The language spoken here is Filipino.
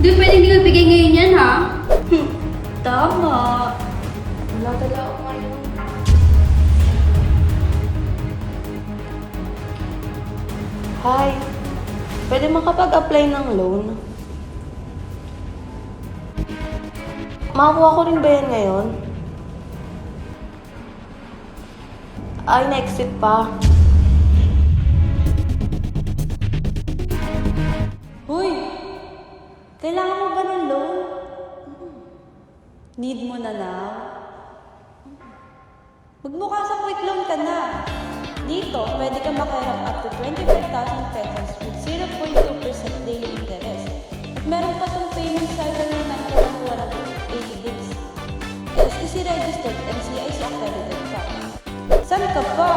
Di pwede hindi ko bigay ngayon yan, ha? Tama. Wala talaga ako ngayon. Hi. Pwede makapag-apply ng loan? Makakuha ko rin ba yan ngayon? Ay, next week pa. Hoy! Kailangan mo ba ng loan? Need mo na now? Magmukha sa quick loan ka na. Dito, pwede ka makaharap up to 25,000 pesos with 0.2% daily interest. At meron pa itong payment cycle na ng 180 days. SEC registered and CIC accredited ka. Saan ka pa?